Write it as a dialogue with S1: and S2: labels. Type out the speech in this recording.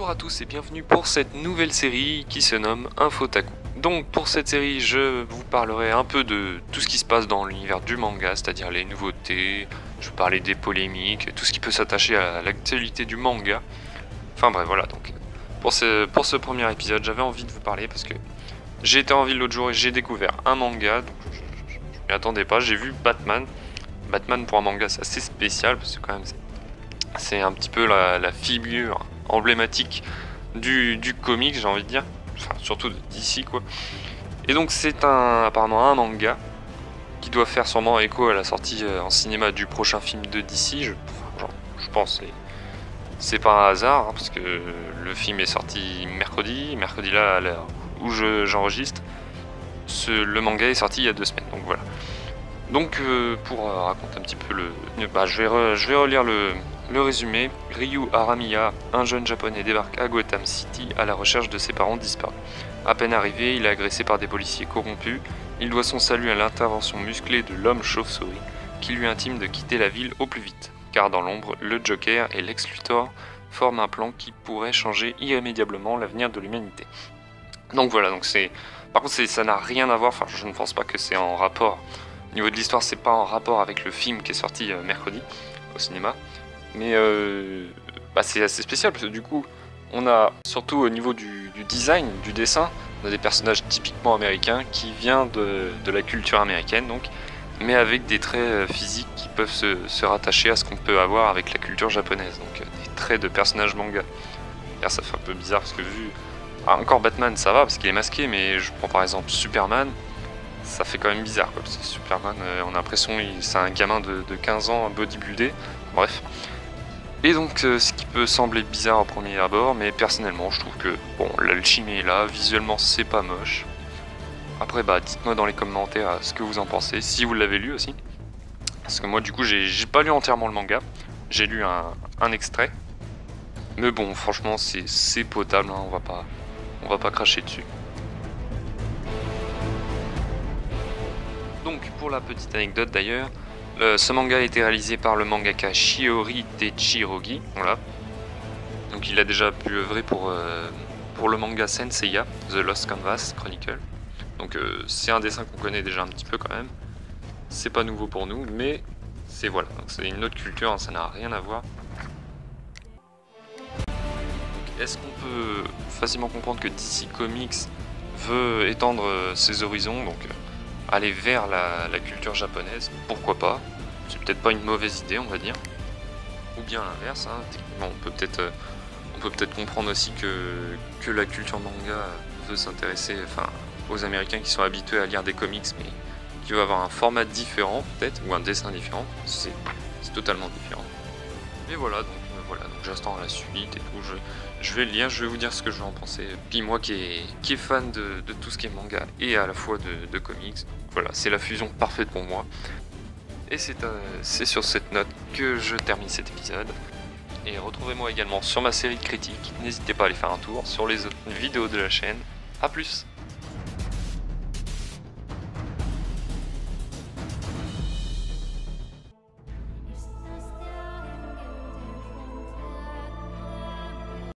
S1: Bonjour à tous et bienvenue pour cette nouvelle série qui se nomme Infotaku. Donc pour cette série, je vous parlerai un peu de tout ce qui se passe dans l'univers du manga, c'est-à-dire les nouveautés, je vais parler des polémiques, tout ce qui peut s'attacher à l'actualité du manga. Enfin bref, voilà, donc pour ce premier épisode, j'avais envie de vous parler parce que j'ai été en ville l'autre jour et j'ai découvert un manga, donc je m'y attendais pas, j'ai vu Batman. Batman pour un manga c'est assez spécial parce que quand même c'est un petit peu la figure emblématique du comics, j'ai envie de dire, enfin surtout d'ici quoi. Et donc c'est apparemment un manga qui doit faire sûrement écho à la sortie en cinéma du prochain film de DC, je pense, c'est pas un hasard, hein, parce que le film est sorti mercredi là à l'heure où j'enregistre, le manga est sorti il y a 2 semaines, donc voilà. Donc pour raconter un petit peu je vais relire le résumé. Ryu Aramiya, un jeune japonais, débarque à Gotham City à la recherche de ses parents disparus. À peine arrivé, il est agressé par des policiers corrompus. Il doit son salut à l'intervention musclée de l'homme chauve-souris qui lui intime de quitter la ville au plus vite. Car dans l'ombre, le Joker et Lex Luthor forment un plan qui pourrait changer irrémédiablement l'avenir de l'humanité. Donc voilà, par contre ça n'a rien à voir, enfin je ne pense pas que c'est en rapport. Au niveau de l'histoire, c'est pas en rapport avec le film qui est sorti mercredi au cinéma. Mais c'est assez spécial parce que du coup, on a surtout au niveau du design, du dessin, on a des personnages typiquement américains qui viennent de la culture américaine, donc, mais avec des traits physiques qui peuvent se rattacher à ce qu'on peut avoir avec la culture japonaise, donc des traits de personnages manga. D'ailleurs, ça fait un peu bizarre parce que encore Batman ça va parce qu'il est masqué, mais je prends par exemple Superman. Ça fait quand même bizarre quoi, parce que Superman, on a l'impression que c'est un gamin de 15 ans bodybuildé, bref. Et donc ce qui peut sembler bizarre au premier abord, mais personnellement je trouve que bon, l'alchimie est là, visuellement c'est pas moche. Après dites-moi dans les commentaires ce que vous en pensez, si vous l'avez lu aussi. Parce que moi du coup j'ai pas lu entièrement le manga, j'ai lu un extrait. Mais bon franchement c'est potable, hein, on va pas cracher dessus. Donc pour la petite anecdote d'ailleurs, ce manga a été réalisé par le mangaka Shiori Techirogi, voilà. Donc il a déjà pu œuvrer pour le manga Senseiya, The Lost Canvas Chronicle. Donc c'est un dessin qu'on connaît déjà un petit peu quand même. C'est pas nouveau pour nous, mais c'est voilà, c'est une autre culture, hein, ça n'a rien à voir. Est-ce qu'on peut facilement comprendre que DC Comics veut étendre ses horizons, donc aller vers la culture japonaise, pourquoi pas, c'est peut-être pas une mauvaise idée on va dire, ou bien l'inverse, hein. Techniquement on peut peut-être comprendre aussi que la culture manga veut s'intéresser aux Américains qui sont habitués à lire des comics mais qui veulent avoir un format différent peut-être, ou un dessin différent, c'est totalement différent. Mais voilà, donc j'attends la suite et tout, je vais le lire, je vais vous dire ce que je vais en penser. Puis moi qui est fan de tout ce qui est manga et à la fois de comics, voilà, c'est la fusion parfaite pour moi. Et c'est sur cette note que je termine cet épisode. Et retrouvez-moi également sur ma série de critiques, n'hésitez pas à aller faire un tour sur les autres vidéos de la chaîne. A plus!